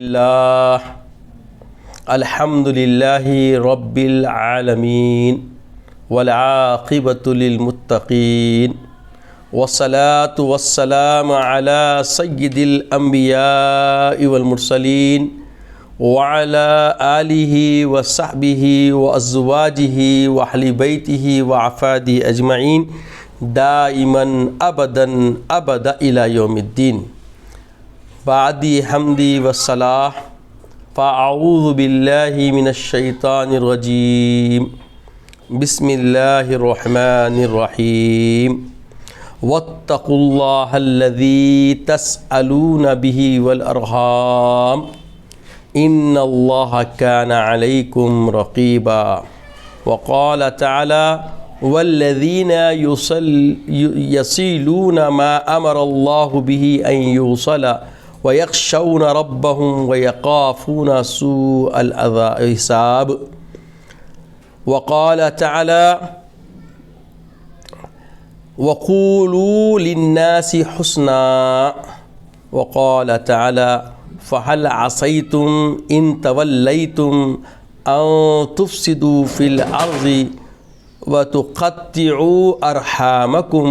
اللہ الحمد للہ رب العالمین والعاقبۃ للمتقین والصلاة والسلام علی سید الانبیاء والمرسلین وعلى آلہ وصحبہ وازواجہ واہل بیتہ وعفادہ اجمعین دائما ابدا الی یوم الدین۔ بعدی حمدی والصلاح فاعوذ باللہ من الشیطان الرجیم بسم اللہ الرحمن الرحیم واتقوا اللہ الذی تسألون بہ والارحام ان اللہ کان علیکم رقیبا۔ وقال تعالی والذین یصلون ما امر اللہ بہ ان یوصل وَيَخْشَوْنَ رَبَّهُمْ وَيَخَافُونَ سُوءَ الْحِسَابِ۔ وقال تعالى وَقُولُوا لِلنَّاسِ حُسْنًا۔ وقال تعالى فَهَلْ عَصَيْتُمْ إِن تَوَلَّيْتُمْ أَن تُفْسِدُوا فِي الْأَرْضِ وَتُقَطِّعُوا أَرْحَامَكُمْ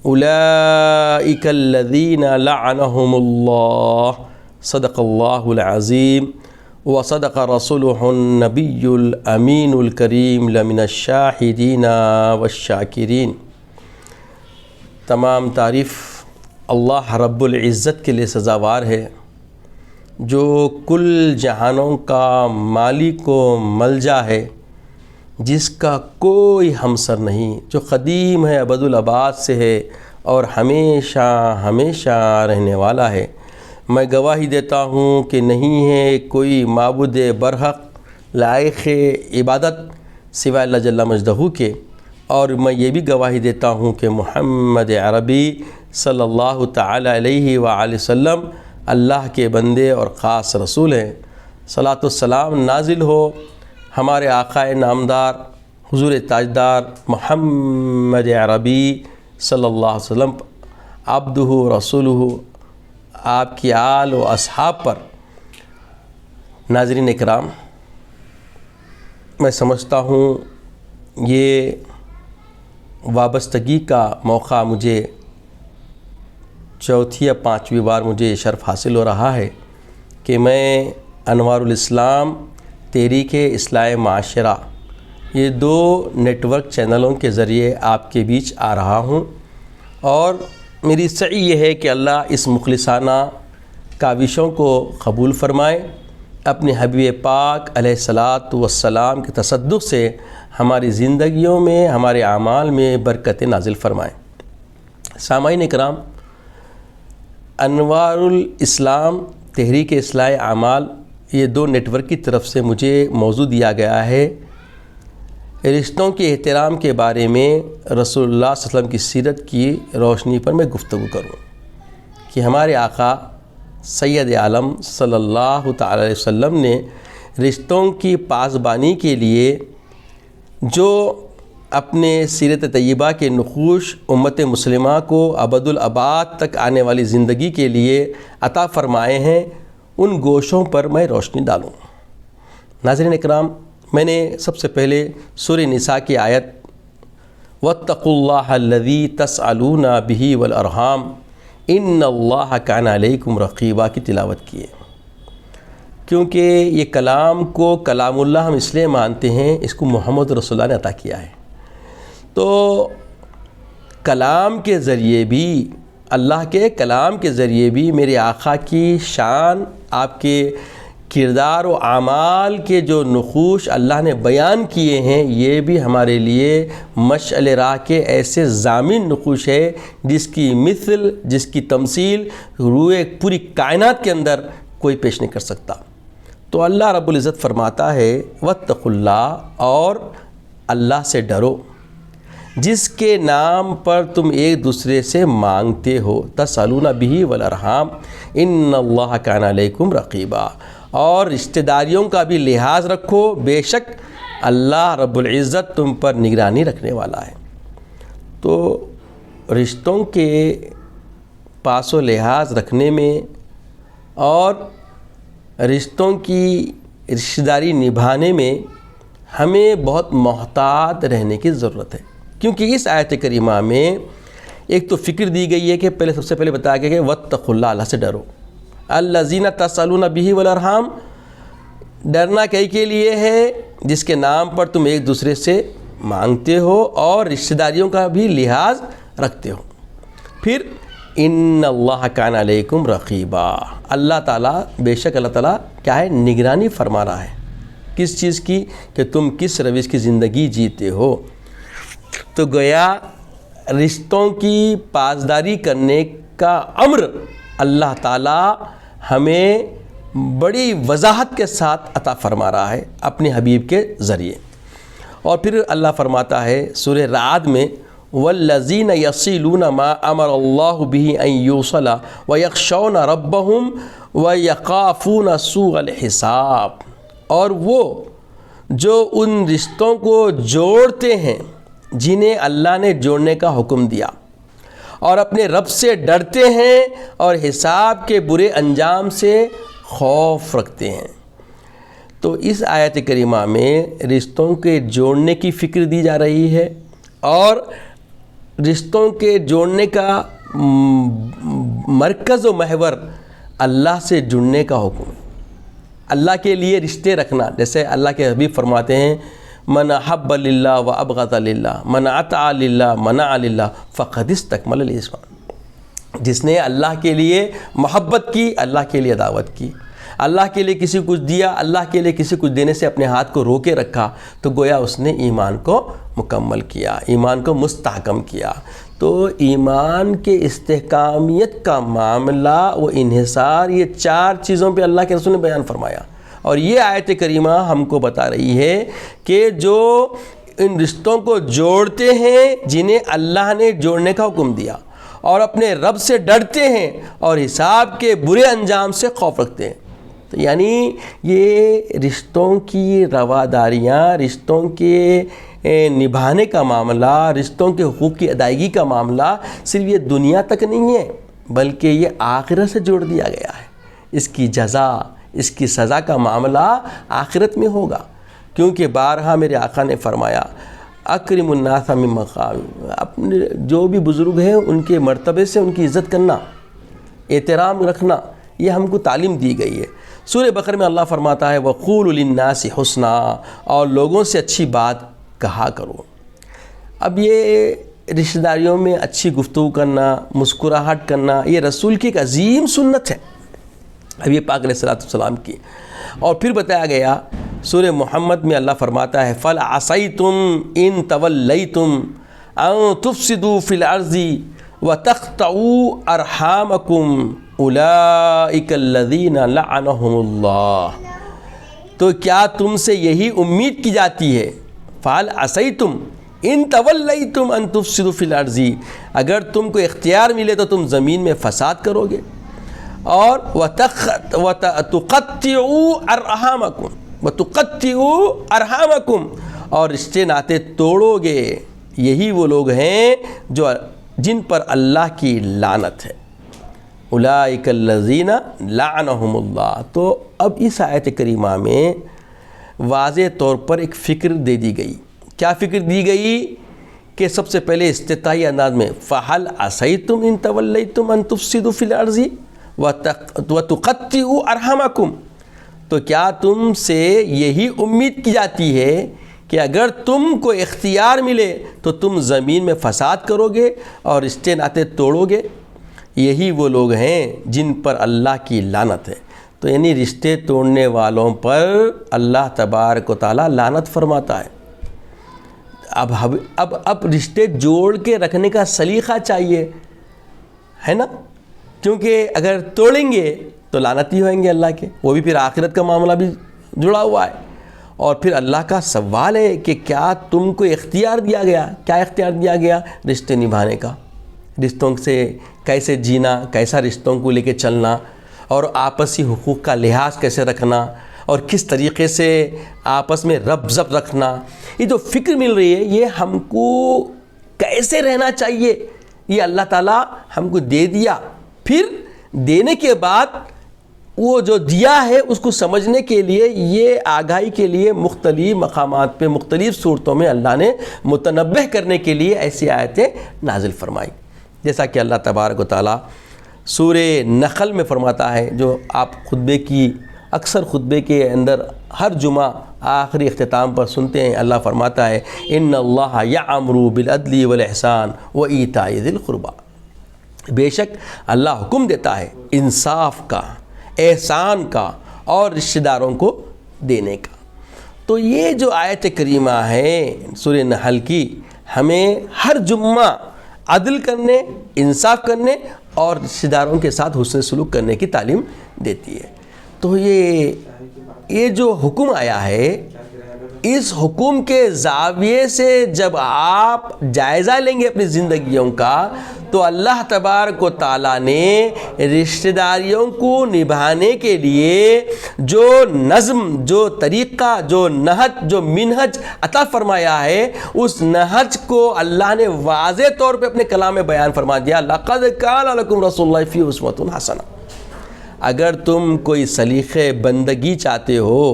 اولئک الذین لعنهم اللہ۔ صدق اللہ العظیم وصدق رسولہ النبی الامین الکریم لمن الشاہدین والشاکرین۔ تمام تعریف اللہ رب العزت کے لیے سزاوار ہے، جو کل جہانوں کا مالک و ملجا ہے، جس کا کوئی ہمسر نہیں، جو قدیم ہے، ابد الآباد سے ہے اور ہمیشہ ہمیشہ رہنے والا ہے۔ میں گواہی دیتا ہوں کہ نہیں ہے کوئی معبود برحق لائق عبادت سوائے اللہ جل مجدہ کے، اور میں یہ بھی گواہی دیتا ہوں کہ محمد عربی صلی اللہ تعالی علیہ وآلہ وسلم اللہ کے بندے اور خاص رسول ہیں۔ صلاۃ والسلام نازل ہو ہمارے آقا نامدار حضور تاجدار محمد عربی صلی اللہ علیہ وسلم عبدہ رسولہ، آپ کی آل و اصحاب پر۔ ناظرین اکرام، میں سمجھتا ہوں یہ وابستگی کا موقع مجھے چوتھی یا پانچویں بار مجھے شرف حاصل ہو رہا ہے کہ میں انوار الاسلام تحریک اصلاح معاشرہ یہ دو نیٹ ورک چینلوں کے ذریعے آپ کے بیچ آ رہا ہوں، اور میری سعی یہ ہے کہ اللہ اس مخلصانہ کاوشوں کو قبول فرمائے، اپنے حبیب پاک علیہ الصلاۃ والسلام کے تصدق سے ہماری زندگیوں میں، ہمارے اعمال میں برکت نازل فرمائے۔ سامعین اکرام، انوار الاسلام تحریک اصلاح اعمال یہ دو نیٹ ورک کی طرف سے مجھے موضوع دیا گیا ہے رشتوں کے احترام کے بارے میں رسول اللہ صلی اللہ علیہ وسلم کی سیرت کی روشنی پر میں گفتگو کروں کہ ہمارے آقا سید عالم صلی اللہ تعالی علیہ وسلم نے رشتوں کی پاسبانی کے لیے جو اپنے سیرت طیبہ کے نقوش امت مسلمہ کو ابد الآباد تک آنے والی زندگی کے لیے عطا فرمائے ہیں، ان گوشوں پر میں روشنی ڈالوں۔ ناظرین اکرام، میں نے سب سے پہلے سورہ نساء کی آیت واتقوا اللہ الذی تسألون بہ والارحام ان اللہ کان علیکم رقیبا کی تلاوت کی ہے، کیونکہ یہ کلام کو کلام اللہ ہم اس لیے مانتے ہیں، اس کو محمد رسول اللہ نے عطا کیا ہے۔ تو کلام کے ذریعے بھی، اللہ کے کلام کے ذریعے بھی میرے آقا کی شان، آپ کے کردار و اعمال کے جو نقوش اللہ نے بیان کیے ہیں، یہ بھی ہمارے لیے مشعل راہ کے ایسے ضامن نقوش ہے جس کی مثل، جس کی تمثیل روئے پوری کائنات کے اندر کوئی پیش نہیں کر سکتا۔ تو اللہ رب العزت فرماتا ہے واتقوا اللہ، اور اللہ سے ڈرو جس کے نام پر تم ایک دوسرے سے مانگتے ہو، تسألون بہ والارحام ان اللہ کان علیکم رقیبا، اور رشتہ داریوں کا بھی لحاظ رکھو، بے شک اللہ رب العزت تم پر نگرانی رکھنے والا ہے۔ تو رشتوں کے پاس و لحاظ رکھنے میں اور رشتوں کی رشتہ داری نبھانے میں ہمیں بہت محتاط رہنے کی ضرورت ہے، کیونکہ اس آیت کریمہ میں ایک تو فکر دی گئی ہے کہ سب سے پہلے بتایا گیا کہ واتقوا اللہ، اللہ سے ڈرو، الذین تسألون بہ والارحام، ڈرنا کئی کے لیے ہے جس کے نام پر تم ایک دوسرے سے مانگتے ہو اور رشتہ داریوں کا بھی لحاظ رکھتے ہو۔ پھر ان اللہ کان علیکم رقیبا، اللہ تعالیٰ، بے شک اللہ تعالیٰ کیا ہے، نگرانی فرما رہا ہے کس چیز کی، کہ تم کس روش کی زندگی جیتے ہو۔ تو گویا رشتوں کی پاسداری کرنے کا امر اللہ تعالیٰ ہمیں بڑی وضاحت کے ساتھ عطا فرما رہا ہے اپنے حبیب کے ذریعے۔ اور پھر اللہ فرماتا ہے سورہ رعد میں والذین یصلون ما امر اللہ بہ ان یوصل ویخشون ربہم ویخافون سوء الحساب، اور وہ جو ان رشتوں کو جوڑتے ہیں جنہیں اللہ نے جوڑنے کا حکم دیا، اور اپنے رب سے ڈرتے ہیں اور حساب کے برے انجام سے خوف رکھتے ہیں۔ تو اس آیت کریمہ میں رشتوں کے جوڑنے کی فکر دی جا رہی ہے، اور رشتوں کے جوڑنے کا مرکز و محور اللہ سے جڑنے کا حکم ہے، اللہ کے لیے رشتے رکھنا۔ جیسے اللہ کے حبیب فرماتے ہیں من احب للہ و ابغض للہ من اطاع للہ منع للہ فقد استکمل الایمان، جس نے اللہ کے لیے محبت کی، اللہ کے لیے عداوت کی، اللہ کے لیے کسی کچھ دیا، اللہ کے لیے کسی کچھ دینے سے اپنے ہاتھ کو روکے رکھا، تو گویا اس نے ایمان کو مکمل کیا، ایمان کو مستحکم کیا۔ تو ایمان کے استحکامیت کا معاملہ و انحصار، یہ چار چیزوں پہ اللہ کے رسول نے بیان فرمایا، اور یہ آیت کریمہ ہم کو بتا رہی ہے کہ جو ان رشتوں کو جوڑتے ہیں جنہیں اللہ نے جوڑنے کا حکم دیا، اور اپنے رب سے ڈرتے ہیں اور حساب کے برے انجام سے خوف رکھتے ہیں، تو یعنی یہ رشتوں کی رواداریاں، رشتوں کے نبھانے کا معاملہ، رشتوں کے حقوق کی ادائیگی کا معاملہ صرف یہ دنیا تک نہیں ہے، بلکہ یہ آخرت سے جوڑ دیا گیا ہے۔ اس کی جزا، اس کی سزا کا معاملہ آخرت میں ہوگا، کیونکہ بارہا میرے آقا نے فرمایا اکرم الناس من مقام، اپنے جو بھی بزرگ ہیں ان کے مرتبے سے ان کی عزت کرنا، احترام رکھنا، یہ ہم کو تعلیم دی گئی ہے۔ سورہ بقرہ میں اللہ فرماتا ہے وَقُولُوا لِلنَّاسِ حُسْنًا، اور لوگوں سے اچھی بات کہا کرو۔ اب یہ رشتہ داریوں میں اچھی گفتگو کرنا، مسکراہٹ کرنا، یہ رسول کی ایک عظیم سنت ہے، اب یہ پاک علیہ السلام کی۔ اور پھر بتایا گیا سورہ محمد میں اللہ فرماتا ہے فَلْعَصَيْتُمْ إِن تَوَلَّيْتُمْ أَن تُفْسِدُوا فِي الْأَرْضِ وَتَقْطَعُوا أَرْحَامَكُمْ أُولَئِكَ الَّذِينَ لَعَنَهُمُ اللَّهُ، تو کیا تم سے یہی امید کی جاتی ہے، فَلْعَصَيْتُمْ إِن تَوَلَّيْتُمْ أَن تُفْسِدُوا فِي الْأَرْضِ، اگر تم کو اختیار ملے تو تم زمین میں فساد کرو گے، اور وَتُقَطِّعُوا أَرْحَامَكُمْ، اور رشتے ناتے توڑو گے، یہی وہ لوگ ہیں جن پر اللہ کی لعنت ہے، اولئک الذین لعنہم اللہ۔ تو اب اس آیت کریمہ میں واضح طور پر ایک فکر دے دی گئی۔ کیا فکر دی گئی؟ کہ سب سے پہلے استفتاحی انداز میں فَهَلْ عَصَيْتُمْ إِن تَوَلَّيْتُمْ أَن تُفْسِدُوا فِي الْأَرْضِ وَتُقَطِّعُوا أَرْحَامَكُمْ، تو کیا تم سے یہی امید کی جاتی ہے کہ اگر تم کو اختیار ملے تو تم زمین میں فساد کرو گے اور رشتے ناتے توڑو گے، یہی وہ لوگ ہیں جن پر اللہ کی لعنت ہے۔ تو یعنی رشتے توڑنے والوں پر اللہ تبارک و تعالیٰ لعنت فرماتا ہے۔ اب رشتے جوڑ کے رکھنے کا سلیقہ چاہیے، ہے نا، کیونکہ اگر توڑیں گے تو لعنت ہی ہوئیں گے اللہ کے، وہ بھی پھر آخرت کا معاملہ بھی جڑا ہوا ہے۔ اور پھر اللہ کا سوال ہے کہ کیا تم کو اختیار دیا گیا، کیا اختیار دیا گیا رشتے نبھانے کا، رشتوں سے کیسے جینا، کیسا رشتوں کو لے کے چلنا، اور آپسی حقوق کا لحاظ کیسے رکھنا، اور کس طریقے سے آپس میں ربط ضبط رکھنا۔ یہ جو فکر مل رہی ہے یہ ہم کو کیسے رہنا چاہیے، یہ اللہ تعالیٰ ہم کو دے دیا۔ پھر دینے کے بعد وہ جو دیا ہے اس کو سمجھنے کے لیے، یہ آگاہی کے لیے مختلف مقامات پہ مختلف صورتوں میں اللہ نے متنبہ کرنے کے لیے ایسی آیتیں نازل فرمائی. جیسا کہ اللہ تبارک و تعالیٰ سورہ نحل میں فرماتا ہے، جو آپ اکثر خطبے کے اندر ہر جمعہ آخری اختتام پر سنتے ہیں. اللہ فرماتا ہے ان اللہ یأمر بالعدل والاحسان وایتاء ذی القربی. بے شک اللہ حکم دیتا ہے انصاف کا، احسان کا اور رشتہ داروں کو دینے کا. تو یہ جو آیت کریمہ ہے سورہ نحل کی، ہمیں ہر جمعہ عدل کرنے، انصاف کرنے اور رشتہ داروں کے ساتھ حسن سلوک کرنے کی تعلیم دیتی ہے. تو یہ جو حکم آیا ہے، اس حکم کے زاویے سے جب آپ جائزہ لیں گے اپنی زندگیوں کا، تو اللہ تبارک و تعالیٰ نے رشتہ داریوں کو نبھانے کے لیے جو نظم، جو طریقہ، جو نہج، جو منہج عطا فرمایا ہے، اس نہج کو اللہ نے واضح طور پہ اپنے کلام میں بیان فرما دیا. لَقَدْ كَانَ لَكُمْ رَسُولُ اللَّهِ فِيهِ أُسْوَةٌ حَسَنَةٌ. اگر تم کوئی سلیقہ بندگی چاہتے ہو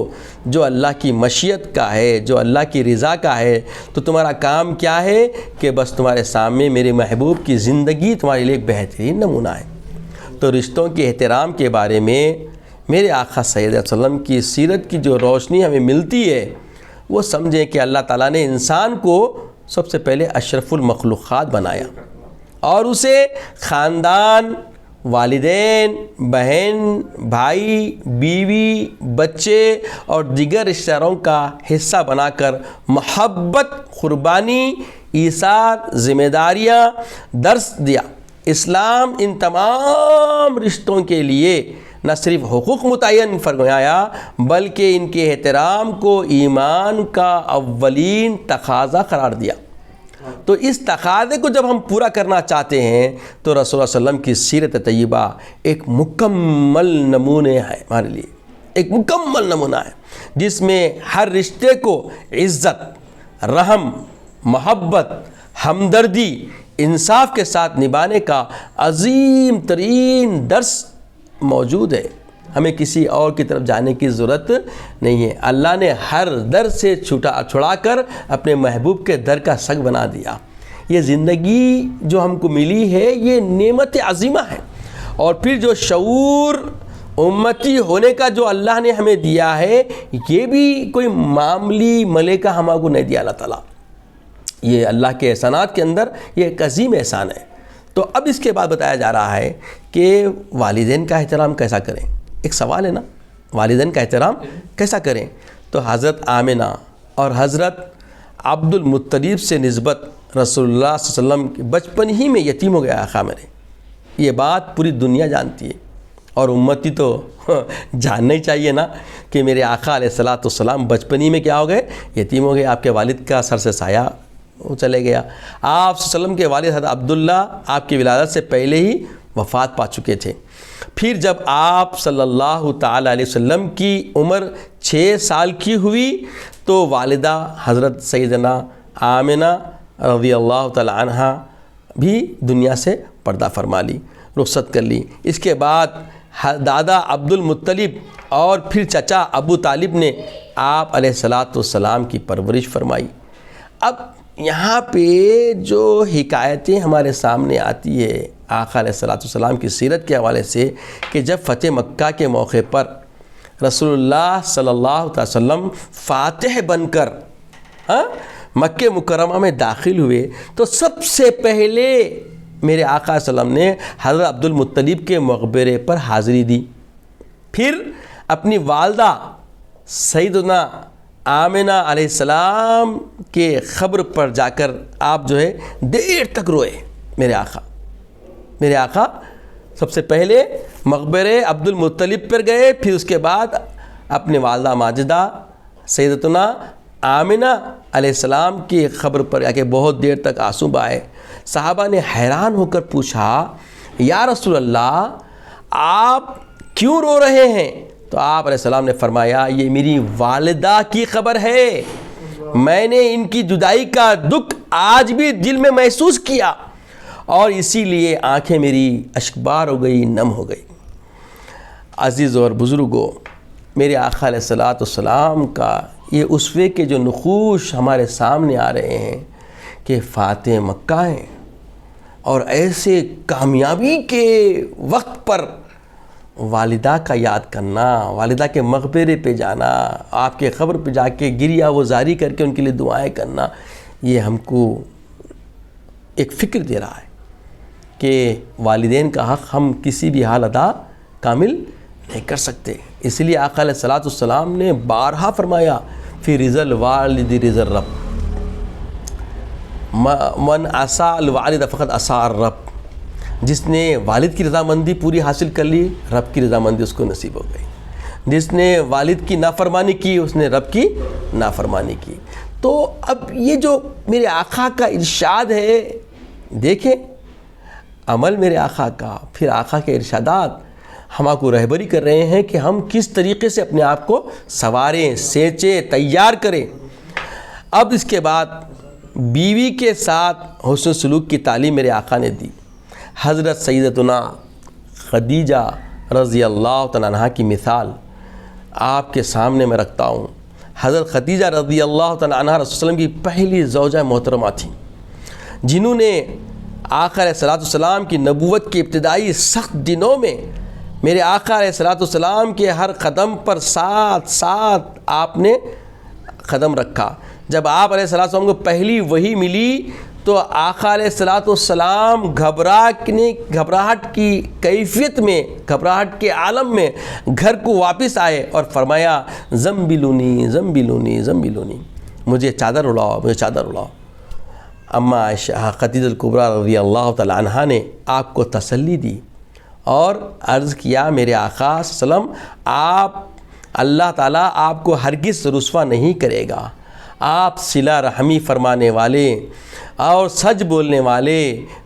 جو اللہ کی مشیت کا ہے، جو اللہ کی رضا کا ہے، تو تمہارا کام کیا ہے کہ بس تمہارے سامنے میرے محبوب کی زندگی تمہارے لیے ایک بہترین نمونہ ہے. تو رشتوں کے احترام کے بارے میں میرے آقا صلی اللہ علیہ وسلم کی سیرت کی جو روشنی ہمیں ملتی ہے، وہ سمجھیں کہ اللہ تعالیٰ نے انسان کو سب سے پہلے اشرف المخلوقات بنایا اور اسے خاندان، والدین، بہن، بھائی، بیوی، بچے اور دیگر رشتہ داروں کا حصہ بنا کر محبت، قربانی، ایثار، ذمہ داریاں درس دیا. اسلام ان تمام رشتوں کے لیے نہ صرف حقوق متعین فرمایا بلکہ ان کے احترام کو ایمان کا اولین تقاضا قرار دیا. تو اس تقاضے کو جب ہم پورا کرنا چاہتے ہیں تو رسول اللہ صلی اللہ علیہ وسلم کی سیرت طیبہ ایک مکمل نمونے ہے، ہمارے لیے ایک مکمل نمونہ ہے، جس میں ہر رشتے کو عزت، رحم، محبت، ہمدردی، انصاف کے ساتھ نبھانے کا عظیم ترین درس موجود ہے. ہمیں کسی اور کی طرف جانے کی ضرورت نہیں ہے. اللہ نے ہر در سے چھڑا کر اپنے محبوب کے در کا سگ بنا دیا. یہ زندگی جو ہم کو ملی ہے یہ نعمت عظیمہ ہے. اور پھر جو شعور امتی ہونے کا جو اللہ نے ہمیں دیا ہے، یہ بھی کوئی معمولی ملکہ ہم کو نہیں دیا اللہ تعالیٰ. یہ اللہ کے احسانات کے اندر یہ ایک عظیم احسان ہے. تو اب اس کے بعد بتایا جا رہا ہے کہ والدین کا احترام کیسا کریں. ایک سوال ہے نا، والدین کا احترام کیسا کریں؟ تو حضرت آمنہ اور حضرت عبد المطلب سے نسبت رسول اللہ صلی اللہ علیہ وسلم کے بچپن ہی میں یتیم ہو گیا آقا میرے. یہ بات پوری دنیا جانتی ہے اور امتی تو جاننا ہی چاہیے نا کہ میرے آقا علیہ السلام بچپن ہی میں کیا ہو گئے؟ یتیم ہو گئے. آپ کے والد کا سر سے سایہ چلے گیا. آپ صلی اللہ علیہ وسلم کے والد حضرت عبداللہ آپ کی ولادت سے پہلے ہی وفات پا چکے تھے. پھر جب آپ صلی اللہ تعالیٰ علیہ وسلم کی عمر 6 سال کی ہوئی تو والدہ حضرت سیدنا آمنہ رضی اللہ تعالیٰ عنہ بھی دنیا سے پردہ فرما لی، رخصت کر لی. اس کے بعد دادا عبد المطلب اور پھر چچا ابو طالب نے آپ علیہ السلام کی پرورش فرمائی. اب یہاں پہ جو حکایتیں ہمارے سامنے آتی ہے آقا علیہ السلام کی سیرت کے حوالے سے کہ جب فتح مکہ کے موقع پر رسول اللہ صلی اللہ علیہ وسلم فاتح بن کر مکہ مکرمہ میں داخل ہوئے تو سب سے پہلے میرے آقا صلی اللہ علیہ وسلم نے حضرت عبد المطلب کے مقبرے پر حاضری دی. پھر اپنی والدہ سیدنا آمنہ علیہ السلام کے قبر پر جا کر آپ جو ہے دیر تک روئے. میرے آقا سب سے پہلے مقبرے عبد المطلب پر گئے، پھر اس کے بعد اپنے والدہ ماجدہ سیدتنا آمنہ علیہ السلام کی قبر پر جا کے بہت دیر تک آنسو بہائے. صحابہ نے حیران ہو کر پوچھا یا رسول اللہ آپ کیوں رو رہے ہیں؟ تو آپ علیہ السلام نے فرمایا یہ میری والدہ کی خبر ہے، میں نے ان کی جدائی کا دکھ آج بھی دل میں محسوس کیا اور اسی لیے آنکھیں میری اشکبار ہو گئی، نم ہو گئی. عزیز اور بزرگوں، میرے آقا علیہ الصلوۃ والسلام کا یہ اسوے کے جو نقوش ہمارے سامنے آ رہے ہیں کہ فاتح مکہ ہیں، اور ایسے کامیابی کے وقت پر والدہ کا یاد کرنا، والدہ کے مقبرے پہ جانا، آپ کے قبر پہ جا کے گریہ وزاری کر کے ان کے لیے دعائیں کرنا، یہ ہم کو ایک فکر دے رہا ہے کہ والدین کا حق ہم کسی بھی حال ادا کامل نہیں کر سکتے۔ اس لیے آقا علیہ الصلوۃ والسلام نے بارہا فرمایا فی رضا الوالد رضا الرب، من عصا الوالد فقط عصا الرب، جس نے والد کی رضامندی پوری حاصل کر لی، رب کی رضامندی اس کو نصیب ہو گئی۔ جس نے والد کی نافرمانی کی، اس نے رب کی نافرمانی کی۔ تو اب یہ جو میرے آقا کا ارشاد ہے، دیکھیں عمل میرے آقا کا، پھر آقا کے ارشادات ہم آپ کو رہبری کر رہے ہیں کہ ہم کس طریقے سے اپنے آپ کو سنواریں، سینچیں، تیار کریں۔ اب اس کے بعد بیوی کے ساتھ حسن سلوک کی تعلیم میرے آقا نے دی۔ حضرت سیدتنا خدیجہ رضی اللہ تعالیٰ عنہا کی مثال آپ کے سامنے میں رکھتا ہوں۔ حضرت خدیجہ رضی اللہ تعالیٰ عنہا رسول اللہ علیہ وسلم کی پہلی زوجہ محترمہ تھیں، جنہوں نے آقا علیہ الصلوۃ والسلام کی نبوت کے ابتدائی سخت دنوں میں میرے آقا علیہ الصلوۃ والسلام کے ہر قدم پر ساتھ آپ نے قدم رکھا۔ جب آپ علیہ الصلوۃ والسلام کو پہلی وحی ملی تو آقا علیہ الصلوۃ والسلام گھبراہٹ کی کیفیت میں، گھبراہٹ کے عالم میں گھر کو واپس آئے اور فرمایا زمبلونی زمبلونی زمبلونی، مجھے چادر اڑاؤ، مجھے چادر اڑاؤ۔ اماں عائشہ خدیجہ الکبریٰ رضی اللہ تعالی عنہا نے آپ کو تسلی دی اور عرض کیا میرے آقا صلی اللہ علیہ وسلم، اللہ تعالیٰ آپ کو ہرگز رسوا نہیں کرے گا، آپ صلہ رحمی فرمانے والے اور سچ بولنے والے،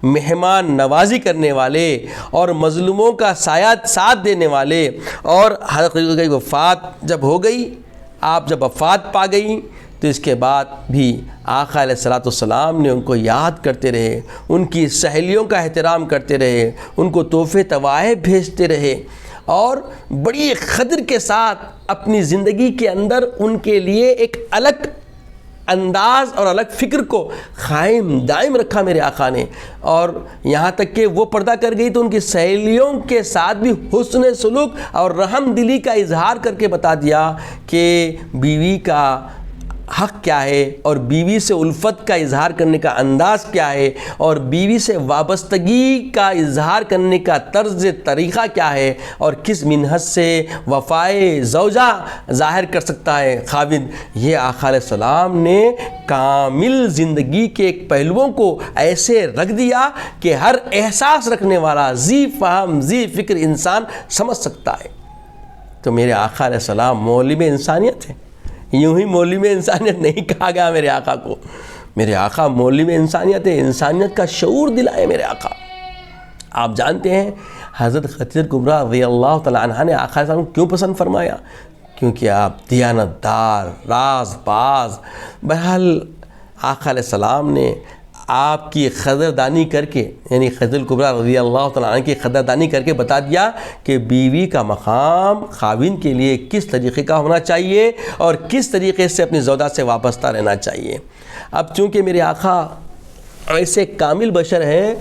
مہمان نوازی کرنے والے اور مظلوموں کا ساتھ دینے والے، اور حضرت کی وفات جب ہو گئی، آپ جب وفات پا گئی تو اس کے بعد بھی آقا علیہ الصلوۃ والسلام نے ان کو یاد کرتے رہے، ان کی سہیلیوں کا احترام کرتے رہے، ان کو تحفے تحائف بھیجتے رہے، اور بڑی قدر کے ساتھ اپنی زندگی کے اندر ان کے لیے ایک الگ انداز اور الگ فکر کو قائم دائم رکھا میرے آقا نے۔ اور یہاں تک کہ وہ پردہ کر گئی تو ان کی سہیلیوں کے ساتھ بھی حسن سلوک اور رحم دلی کا اظہار کر کے بتا دیا کہ بیوی کا حق کیا ہے، اور بیوی سے الفت کا اظہار کرنے کا انداز کیا ہے، اور بیوی سے وابستگی کا اظہار کرنے کا طرز طریقہ کیا ہے، اور کس منہج سے وفائے زوجہ ظاہر کر سکتا ہے خاوند۔ یہ آقا علیہ السلام نے کامل زندگی کے ایک پہلوؤں کو ایسے رکھ دیا کہ ہر احساس رکھنے والا ذی فہم ذی فکر انسان سمجھ سکتا ہے۔ تو میرے آقا علیہ السلام مولم انسانیت ہے، یوں ہی مولم انسانیت نہیں کہا گیا میرے آقا کو، میرے آقا مولم انسانیت ہے، انسانیت کا شعور دلائے میرے آقا۔ آپ جانتے ہیں حضرت خدیجہ الکبریٰ رضی اللہ تعالیٰ عنہا نے آقا علیہ السلام کو کیوں پسند فرمایا؟ کیونکہ آپ دیانت دار، راز باز۔ بہرحال آقا علیہ السلام نے آپ کی قدردانی کر کے، یعنی خدیجہ الکبریٰ رضی اللہ تعالیٰ عنہ کی قدردانی کر کے بتا دیا کہ بیوی کا مقام خاوند کے لیے کس طریقے کا ہونا چاہیے اور کس طریقے سے اپنی زوجہ سے وابستہ رہنا چاہیے۔ اب چونکہ میرے آقا ایسے کامل بشر ہیں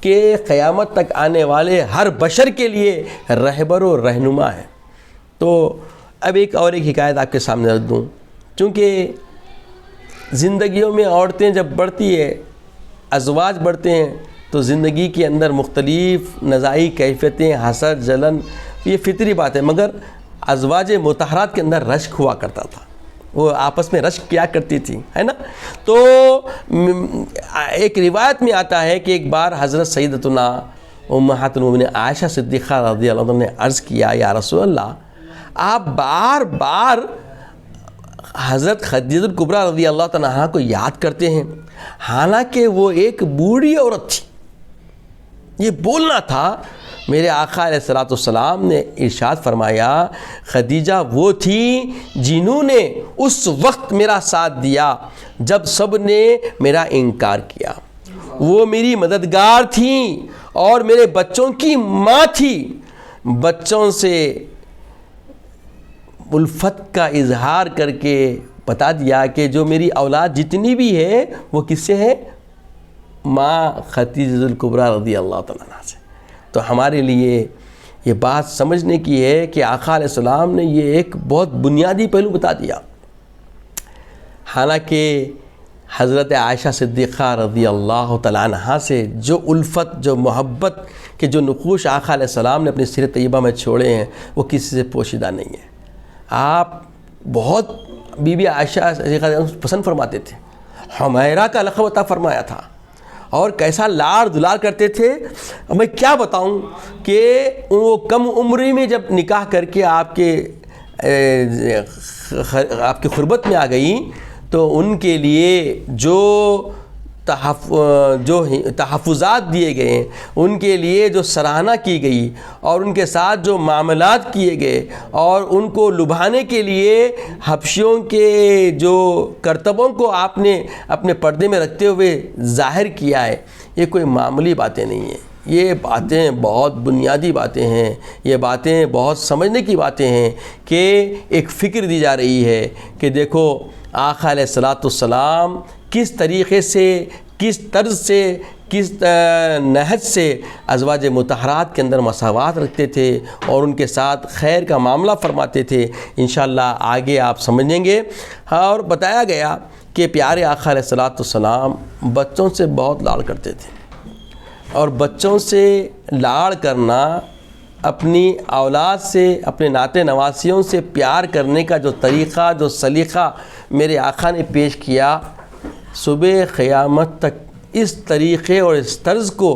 کہ قیامت تک آنے والے ہر بشر کے لیے رہبر و رہنما ہے، تو اب ایک حکایت آپ کے سامنے رکھ دوں۔ چونکہ زندگیوں میں عورتیں جب بڑھتی ہے، ازواج بڑھتے ہیں، تو زندگی کے اندر مختلف نزاعی کیفیتیں، حسد، جلن، یہ فطری بات ہے، مگر ازواج مطہرات کے اندر رشک ہوا کرتا تھا، وہ آپس میں رشک کیا کرتی تھی، ہے نا۔ تو ایک روایت میں آتا ہے کہ ایک بار حضرت سیدتنا امہات المومنین عائشہ صدیقہ رضی اللہ عنہ نے عرض کیا یا رسول اللہ، آپ بار بار حضرت خدیجہ الکبریٰ رضی اللہ تعالیٰ عنہا کو یاد کرتے ہیں، حالانکہ وہ ایک بوڑھی عورت تھی۔ یہ بولنا تھا۔ میرے آقا علیہ الصلوۃ والسلام نے ارشاد فرمایا خدیجہ وہ تھی جنہوں نے اس وقت میرا ساتھ دیا جب سب نے میرا انکار کیا، وہ میری مددگار تھیں اور میرے بچوں کی ماں تھی، بچوں سے الفت کا اظہار کر کے بتا دیا کہ جو میری اولاد جتنی بھی ہے وہ کس سے ہے؟ ماں خدیجہ الکبریٰ رضی اللہ تعالیٰ عنہا سے۔ تو ہمارے لیے یہ بات سمجھنے کی ہے کہ آقا علیہ السلام نے یہ ایک بہت بنیادی پہلو بتا دیا۔ حالانکہ حضرت عائشہ صدیقہ رضی اللہ تعالیٰ عنہا سے جو الفت، جو محبت کے جو نقوش آقا علیہ السلام نے اپنی سیرت طیبہ میں چھوڑے ہیں وہ کسی سے پوشیدہ نہیں ہے۔ آپ بہت بی بی عائشہ پسند فرماتے تھے، حمیرہ کا لقب عطا فرمایا تھا، اور کیسا لاڑ دلار کرتے تھے۔ میں کیا بتاؤں کہ وہ کم عمری میں جب نکاح کر کے آپ کی خربت میں آ گئیں تو ان کے لیے جو تحفظات دیے گئے ہیں، ان کے لیے جو سراہنا کی گئی اور ان کے ساتھ جو معاملات کیے گئے اور ان کو لبھانے کے لیے حبشیوں کے جو کرتبوں کو آپ نے اپنے پردے میں رکھتے ہوئے ظاہر کیا ہے، یہ کوئی معمولی باتیں نہیں ہیں۔ یہ باتیں بہت بنیادی باتیں ہیں، یہ باتیں بہت سمجھنے کی باتیں ہیں کہ ایک فکر دی جا رہی ہے کہ دیکھو آقا علیہ السلام کس طریقے سے، کس طرز سے، کس نہج سے ازواج مطہرات کے اندر مساوات رکھتے تھے اور ان کے ساتھ خیر کا معاملہ فرماتے تھے۔ انشاءاللہ آگے آپ سمجھیں گے۔ اور بتایا گیا کہ پیارے آقا علیہ السلام بچوں سے بہت لاڑ کرتے تھے، اور بچوں سے لاڑ کرنا، اپنی اولاد سے، اپنے ناتے نواسیوں سے پیار کرنے کا جو طریقہ، جو سلیقہ میرے آقا نے پیش کیا، صبح قیامت تک اس طریقے اور اس طرز کو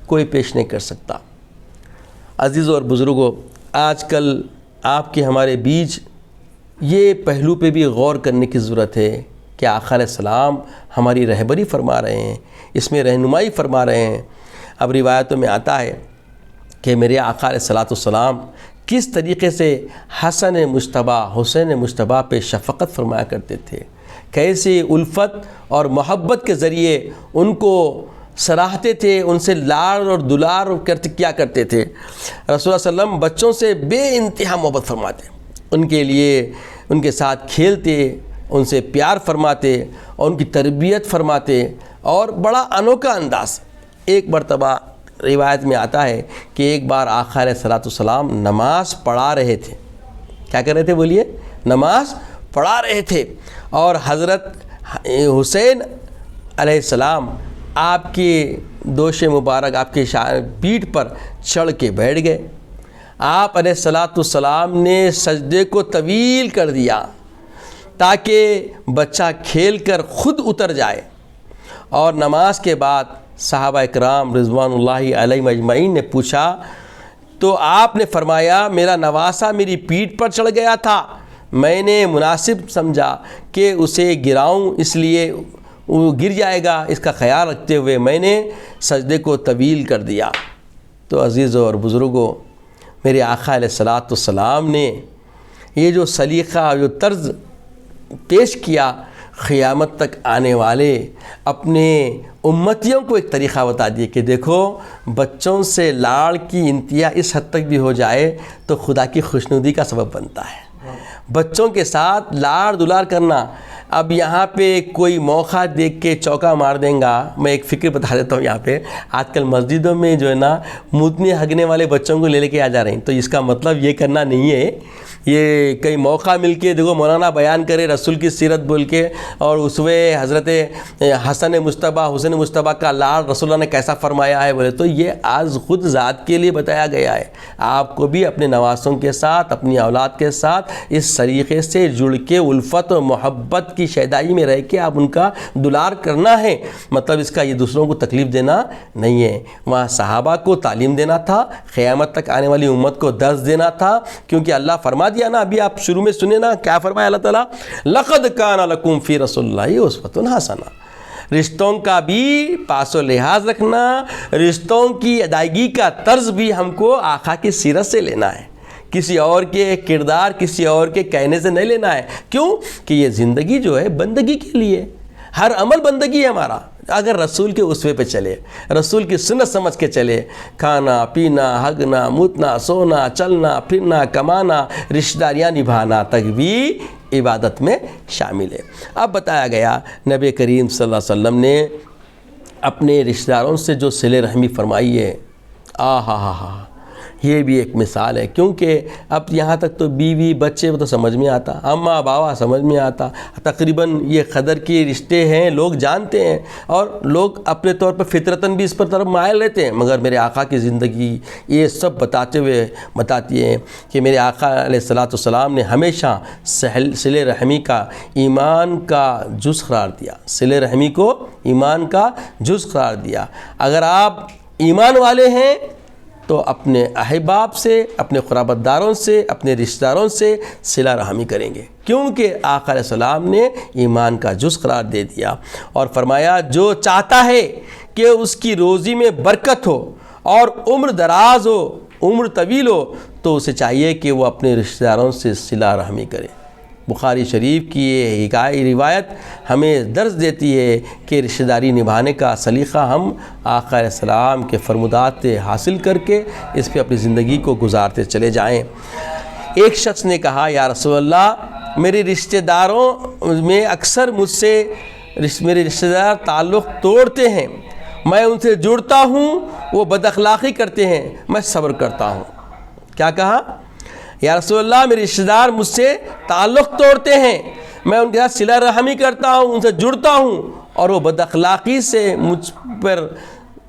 کوئی پیش نہیں کر سکتا۔ عزیزوں اور بزرگوں، آج کل آپ کے ہمارے بیچ یہ پہلو پہ بھی غور کرنے کی ضرورت ہے کہ آقا علیہ السلام ہماری رہبری فرما رہے ہیں، اس میں رہنمائی فرما رہے ہیں۔ اب روایتوں میں آتا ہے کہ میرے آقا علیہ السلام کس طریقے سے حسن مجتبیٰ، حسین مجتبیٰ پہ شفقت فرمایا کرتے تھے، کیسے الفت اور محبت کے ذریعے ان کو سراہتے تھے، ان سے لاڑ اور دلار کیا کرتے تھے۔ رسول اللہ صلی اللہ علیہ وسلم بچوں سے بے انتہا محبت فرماتے، ان کے لیے ان کے ساتھ کھیلتے، ان سے پیار فرماتے اور ان کی تربیت فرماتے، اور بڑا انوکھا انداز۔ ایک مرتبہ روایت میں آتا ہے کہ ایک بار آقا علیہ السلام نماز پڑھا رہے تھے۔ کیا کر رہے تھے؟ بولیے، نماز پڑھا رہے تھے، اور حضرت حسین علیہ السلام آپ کی دوش مبارک، آپ کی پیٹھ پر چڑھ کے بیٹھ گئے۔ آپ علیہ السلام نے سجدے کو طویل کر دیا تاکہ بچہ کھیل کر خود اتر جائے، اور نماز کے بعد صحابہ اکرام رضوان اللہ علیہم اجمعین نے پوچھا تو آپ نے فرمایا میرا نواسہ میری پیٹھ پر چڑھ گیا تھا، میں نے مناسب سمجھا کہ اسے گراؤں، اس لیے وہ گر جائے گا، اس کا خیال رکھتے ہوئے میں نے سجدے کو طویل کر دیا۔ تو عزیزوں اور بزرگوں، میرے آقا علیہ السلام نے یہ جو سلیقہ، جو طرز پیش کیا، قیامت تک آنے والے اپنے امتیوں کو ایک طریقہ بتا دیے کہ دیکھو بچوں سے لاڑ کی انتہا اس حد تک بھی ہو جائے تو خدا کی خوشنودی کا سبب بنتا ہے۔ بچوں کے ساتھ لاڑ دلار کرنا، اب یہاں پہ کوئی موقع دیکھ کے چوکا مار دیں گا۔ میں ایک فکر بتا دیتا ہوں یہاں پہ، آج کل مسجدوں میں جو ہے نا موتنے ہگنے والے بچوں کو لے کے آ جا رہے ہیں، تو اس کا مطلب یہ کرنا نہیں ہے۔ یہ کئی موقع مل کے دیکھو مولانا بیان کرے رسول کی سیرت بول کے، اور اسوے حضرت حسن مجتبیٰ، حسین مجتبیٰ کا لاڑ رسول اللہ نے کیسا فرمایا ہے بولے تو یہ آج خود ذات کے لیے بتایا گیا ہے۔ آپ کو بھی اپنے نواسوں کے ساتھ، اپنی اولاد کے ساتھ اس طریقے سے جڑ کے الفت و محبت کی شیدائی میں رہ کے آپ ان کا دلار کرنا ہے۔ مطلب اس کا یہ دوسروں کو تکلیف دینا نہیں ہے۔ وہاں صحابہ کو تعلیم دینا تھا، قیامت تک آنے والی امت کو درس دینا تھا، کیونکہ اللہ فرما دیا نا، ابھی آپ شروع میں سنیں نا کیا فرمایا اللہ تعالیٰ، لَقَدْ كَانَ لَكُمْ فِي رَسُولِ اللَّهِ أُسْوَةٌ حَسَنَةٌ۔ رشتوں کا بھی پاس و لحاظ رکھنا، رشتوں کی ادائیگی کا طرز بھی ہم کو آقا کی سیرت سے لینا ہے، کسی اور کے کردار، کسی اور کے کہنے سے نہیں لینا ہے۔ کیوں کہ یہ زندگی جو ہے بندگی کے لیے، ہر عمل بندگی ہے ہمارا، اگر رسول کے اسوے پہ چلے، رسول کی سنت سمجھ کے چلے، کھانا پینا ہگنا متنا سونا چلنا پھرنا کمانا رشتہ داریاں نبھانا تک بھی عبادت میں شامل ہے۔ اب بتایا گیا نبی کریم صلی اللہ علیہ وسلم نے اپنے رشتہ داروں سے جو صلہ رحمی فرمائی ہے، یہ بھی ایک مثال ہے، کیونکہ اب یہاں تک تو بیوی بچے وہ تو سمجھ میں آتا، اماں باوا سمجھ میں آتا، تقریباً یہ قدر کے رشتے ہیں لوگ جانتے ہیں، اور لوگ اپنے طور پر فطرتاً بھی اس پر طرف مائل رہتے ہیں، مگر میرے آقا کی زندگی یہ سب بتاتی ہے کہ میرے آقا علیہ السلام نے ہمیشہ صلہ رحمی کا ایمان کا جز قرار دیا، صلہ رحمی کو ایمان کا جز قرار دیا۔ اگر آپ ایمان والے ہیں تو اپنے احباب سے، اپنے قرابت داروں سے، اپنے رشتہ داروں سے صلہ رحمی کریں گے، کیونکہ آقا علیہ السلام نے ایمان کا جز قرار دے دیا، اور فرمایا جو چاہتا ہے کہ اس کی روزی میں برکت ہو اور عمر دراز ہو، عمر طویل ہو، تو اسے چاہیے کہ وہ اپنے رشتہ داروں سے صلہ رحمی کرے۔ بخاری شریف کی یہ روایت ہمیں درس دیتی ہے کہ رشتہ داری نبھانے کا سلیقہ ہم آقا علیہ السلام کے فرمودات حاصل کر کے اس پہ اپنی زندگی کو گزارتے چلے جائیں۔ ایک شخص نے کہا یا رسول اللہ، میرے رشتہ داروں میں اکثر مجھ سے میرے رشتہ دار تعلق توڑتے ہیں، میں ان سے جڑتا ہوں، وہ بد اخلاقی کرتے ہیں، میں صبر کرتا ہوں۔ کیا کہا؟ یا رسول اللہ، میرے رشتہ دار مجھ سے تعلق توڑتے ہیں، میں ان کے ساتھ صلہ رحمی کرتا ہوں، ان سے جڑتا ہوں، اور وہ بد اخلاقی سے مجھ پر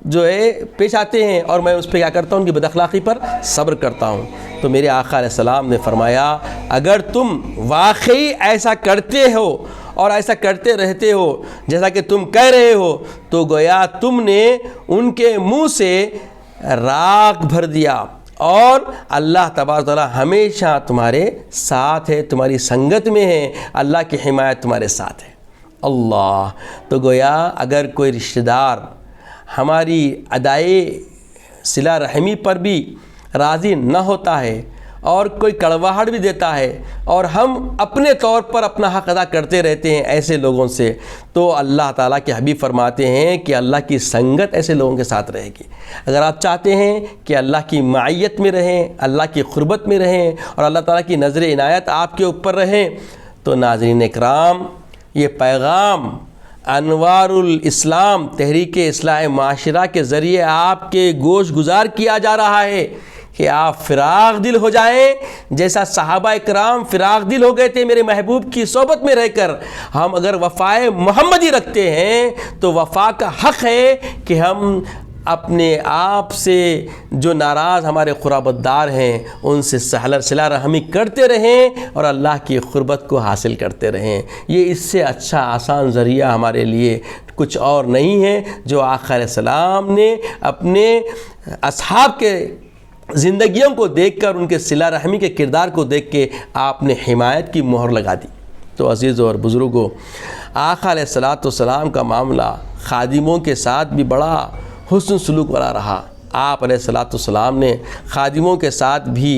جو ہے پیش آتے ہیں، اور میں اس پہ کیا کرتا ہوں؟ ان کی بد اخلاقی پر صبر کرتا ہوں۔ تو میرے آقا علیہ السلام نے فرمایا اگر تم واقعی ایسا کرتے ہو اور ایسا کرتے رہتے ہو جیسا کہ تم کہہ رہے ہو، تو گویا تم نے ان کے منہ سے راکھ بھر دیا، اور اللہ تبارک و تعالیٰ ہمیشہ تمہارے ساتھ ہے، تمہاری سنگت میں ہے، اللہ کی حمایت تمہارے ساتھ ہے۔ اللہ، تو گویا اگر کوئی رشتہ دار ہماری ادائے صلہ رحمی پر بھی راضی نہ ہوتا ہے اور کوئی کڑواہٹ بھی دیتا ہے، اور ہم اپنے طور پر اپنا حق ادا کرتے رہتے ہیں ایسے لوگوں سے، تو اللہ تعالیٰ کے حبیب فرماتے ہیں کہ اللہ کی سنگت ایسے لوگوں کے ساتھ رہے گی۔ اگر آپ چاہتے ہیں کہ اللہ کی معیت میں رہیں، اللہ کی قربت میں رہیں، اور اللہ تعالیٰ کی نظر عنایت آپ کے اوپر رہیں، تو ناظرین اکرام، یہ پیغام انوار الاسلام تحریک اصلاح معاشرہ کے ذریعے آپ کے گوش گزار کیا جا رہا ہے کہ آپ فراغ دل ہو جائیں، جیسا صحابہ اکرام فراغ دل ہو گئے تھے میرے محبوب کی صحبت میں رہ کر۔ ہم اگر وفائے محمدی رکھتے ہیں تو وفا کا حق ہے کہ ہم اپنے آپ سے جو ناراض ہمارے قرابت دار ہیں ان سے صلہ رحمی کرتے رہیں اور اللہ کی قربت کو حاصل کرتے رہیں۔ یہ اس سے اچھا آسان ذریعہ ہمارے لیے کچھ اور نہیں ہے، جو آقا علیہ السلام نے اپنے اصحاب کے زندگیوں کو دیکھ کر، ان کے صلہ رحمی کے کردار کو دیکھ کے آپ نے حمایت کی مہر لگا دی۔ تو عزیزوں اور بزرگوں، آقا علیہ السلام کا معاملہ خادموں کے ساتھ بھی بڑا حسن سلوک والا رہا۔ آپ علیہ السلام نے خادموں کے ساتھ بھی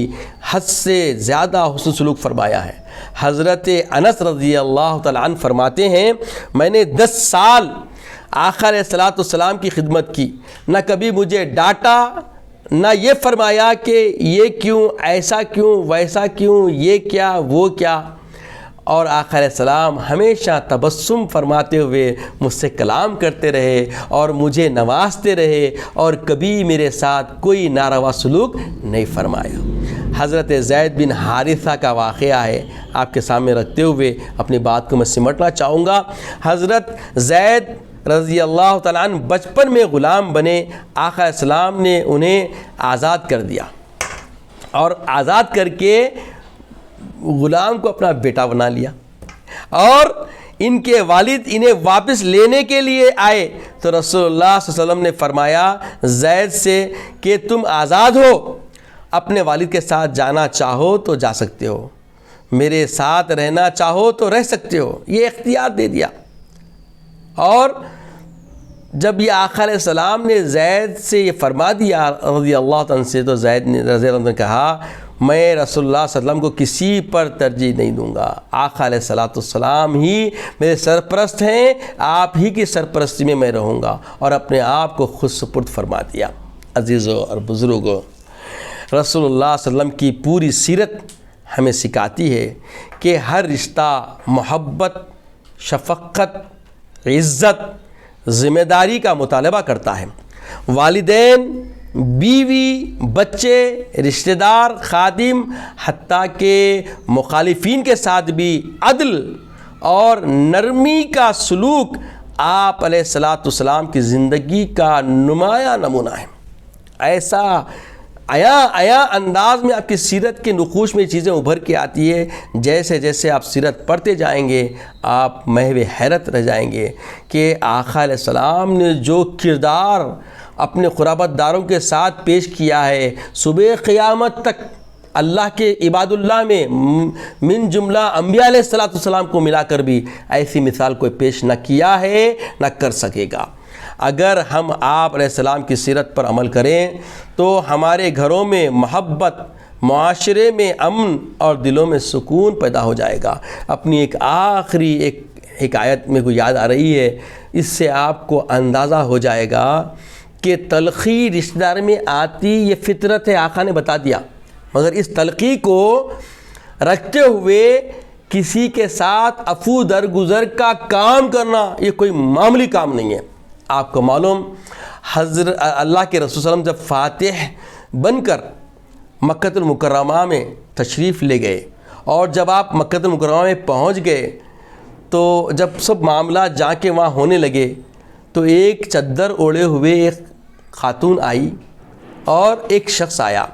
حد سے زیادہ حسن سلوک فرمایا ہے۔ حضرت انس رضی اللہ تعالیٰ عنہ فرماتے ہیں میں نے 10 سال آقا علیہ السلام کی خدمت کی، نہ کبھی مجھے ڈانٹا، نہ یہ فرمایا کہ یہ کیوں، ایسا کیوں، ویسا کیوں، یہ کیا، وہ کیا، اور آقا علیہ السلام ہمیشہ تبسم فرماتے ہوئے مجھ سے کلام کرتے رہے اور مجھے نوازتے رہے، اور کبھی میرے ساتھ کوئی ناروا سلوک نہیں فرمایا۔ حضرت زید بن حارثہ کا واقعہ ہے، آپ کے سامنے رکھتے ہوئے اپنی بات کو میں سمٹنا چاہوں گا۔ حضرت زید رضی اللہ تعالیٰ عنہ بچپن میں غلام بنے، آقا علیہ السلام نے انہیں آزاد کر دیا، اور آزاد کر کے غلام کو اپنا بیٹا بنا لیا، اور ان کے والد انہیں واپس لینے کے لیے آئے تو رسول اللہ صلی اللہ علیہ وسلم نے فرمایا زید سے کہ تم آزاد ہو، اپنے والد کے ساتھ جانا چاہو تو جا سکتے ہو، میرے ساتھ رہنا چاہو تو رہ سکتے ہو، یہ اختیار دے دیا۔ اور جب یہ آقا علیہ السلام نے زید سے یہ فرما دیا رضی اللہ عنہ سے، تو زید نے رضی اللہ عنہ نے کہا میں رسول اللہ صلی اللہ علیہ وسلم کو کسی پر ترجیح نہیں دوں گا، آقا علیہ الصلوۃ والسلام ہی میرے سرپرست ہیں، آپ ہی کی سرپرستی میں میں رہوں گا، اور اپنے آپ کو خود سپرد فرما دیا۔ عزیزوں اور بزرگوں، رسول اللہ صلی اللہ علیہ وسلم کی پوری سیرت ہمیں سکھاتی ہے کہ ہر رشتہ محبت، شفقت، عزت، ذمہ داری کا مطالبہ کرتا ہے۔ والدین، بیوی، بچے، رشتہ دار، خادم، حتیٰ کہ مخالفین کے ساتھ بھی عدل اور نرمی کا سلوک آپ علیہ الصلوۃ والسلام کی زندگی کا نمایاں نمونہ ہے۔ ایسا عیاں انداز میں آپ کی سیرت کے نقوش میں چیزیں ابھر کے آتی ہے، جیسے جیسے آپ سیرت پڑھتے جائیں گے آپ محو حیرت رہ جائیں گے کہ آقا علیہ السلام نے جو کردار اپنے قرابت داروں کے ساتھ پیش کیا ہے، صبح قیامت تک اللہ کے عباد اللہ میں من جملہ انبیاء علیہ السلام کو ملا کر بھی ایسی مثال کوئی پیش نہ کیا ہے، نہ کر سکے گا۔ اگر ہم آپ علیہ السلام کی سیرت پر عمل کریں تو ہمارے گھروں میں محبت، معاشرے میں امن اور دلوں میں سکون پیدا ہو جائے گا۔ اپنی ایک آخری ایک آیت میں کو یاد آ رہی ہے، اس سے آپ کو اندازہ ہو جائے گا کہ تلخی رشتہ دار میں آتی یہ فطرت ہے، آقا نے بتا دیا، مگر اس تلخی کو رکھتے ہوئے کسی کے ساتھ عفو درگزر کا کام کرنا یہ کوئی معمولی کام نہیں ہے۔ آپ کو معلوم حضرت اللہ کے رسول صلی اللہ علیہ وسلم جب فاتح بن کر مکہ المکرمہ میں تشریف لے گئے، اور جب آپ مکہ المکرمہ میں پہنچ گئے تو جب سب معاملات جا کے وہاں ہونے لگے تو ایک چادر اوڑھے ہوئے ایک خاتون آئی اور ایک شخص آیا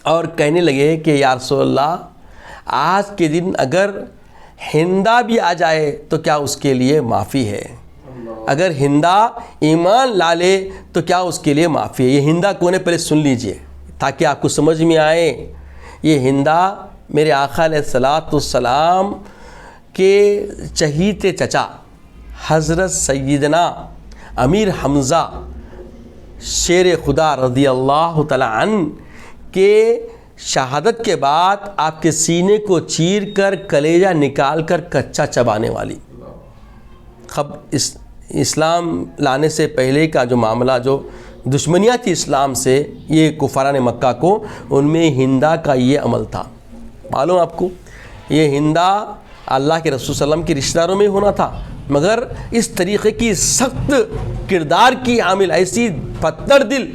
اور کہنے لگے کہ یا رسول اللہ، آج کے دن اگر ہندا بھی آ جائے تو کیا اس کے لیے معافی ہے؟ اگر ہندا ایمان لا لے تو کیا اس کے لیے معافی ہے؟ یہ ہندا کون ہے پہلے سن لیجئے تاکہ آپ کو سمجھ میں آئے۔ یہ ہندا میرے آقا علیہ الصلوۃ والسلام کے چہیتے چچا حضرت سیدنا امیر حمزہ شیر خدا رضی اللہ تعالی عنہ کے شہادت کے بعد آپ کے سینے کو چیر کر کلیجہ نکال کر کچا چبانے والی، اسلام لانے سے پہلے کا جو معاملہ، جو دشمنیاں تھی اسلام سے یہ کفاران مکہ کو، ان میں ہندا کا یہ عمل تھا۔ معلوم آپ کو یہ ہندا اللہ کے رسول صلی اللہ علیہ وسلم کے رشتہ داروں میں ہونا تھا، مگر اس طریقے کی سخت کردار کی عامل، ایسی پتھر دل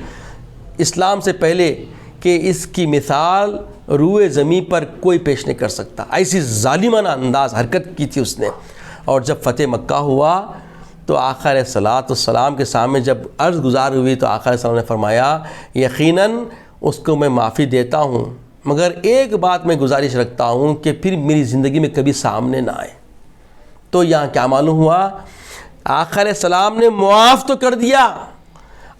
اسلام سے پہلے کہ اس کی مثال روئے زمین پر کوئی پیش نہیں کر سکتا، ایسی ظالمانہ انداز حرکت کی تھی اس نے۔ اور جب فتح مکہ ہوا تو آقا علیہ الصلوۃ والسلام کے سامنے جب عرض گزار ہوئی تو آقا علیہ السلام نے فرمایا یقیناً اس کو میں معافی دیتا ہوں، مگر ایک بات میں گزارش رکھتا ہوں کہ پھر میری زندگی میں کبھی سامنے نہ آئے۔ تو یہاں کیا معلوم ہوا؟ آقا علیہ السلام نے معاف تو کر دیا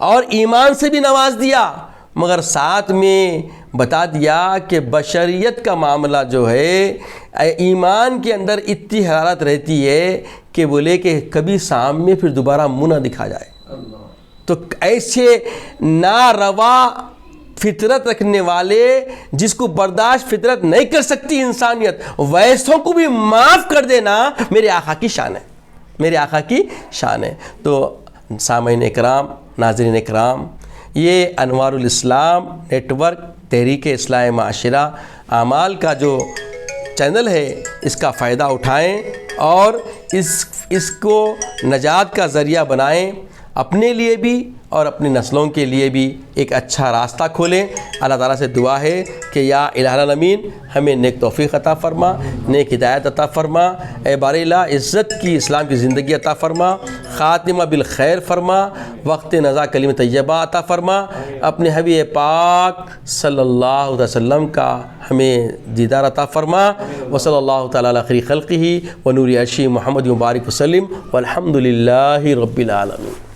اور ایمان سے بھی نواز دیا، مگر ساتھ میں بتا دیا کہ بشریت کا معاملہ جو ہے ایمان کے اندر اتنی حرارت رہتی ہے کہ بولے کہ کبھی سامنے پھر دوبارہ منہ نہ دکھا جائے۔ تو ایسے ناروا فطرت رکھنے والے جس کو برداشت فطرت نہیں کر سکتی انسانیت، ویسوں کو بھی معاف کر دینا میرے آقا کی شان ہے، میرے آقا کی شان ہے۔ تو سامعین اکرام، ناظرین اکرام، یہ انوار الاسلام نیٹ ورک تحریک اصلاح معاشرہ اعمال کا جو چینل ہے اس کا فائدہ اٹھائیں اور اس کو نجات کا ذریعہ بنائیں، اپنے لیے بھی اور اپنی نسلوں کے لیے بھی ایک اچھا راستہ کھولیں۔ اللہ تعالیٰ سے دعا ہے کہ یا الہ العالمین ہمیں نیک توفیق عطا فرما، نیک ہدایت عطا فرما، اے باری اللہ عزت کی اسلام کی زندگی عطا فرما، خاتمہ بالخیر فرما، وقت نزا کلمہ طیبہ عطا فرما، اپنے حبیب پاک صلی اللہ علیہ وسلم کا ہمیں دیدار عطا فرما، وصلی اللہ تعالیٰ علی خیر خلقہ ونور عرشہ محمد مبارک وسلم والحمد للہ رب العالمین۔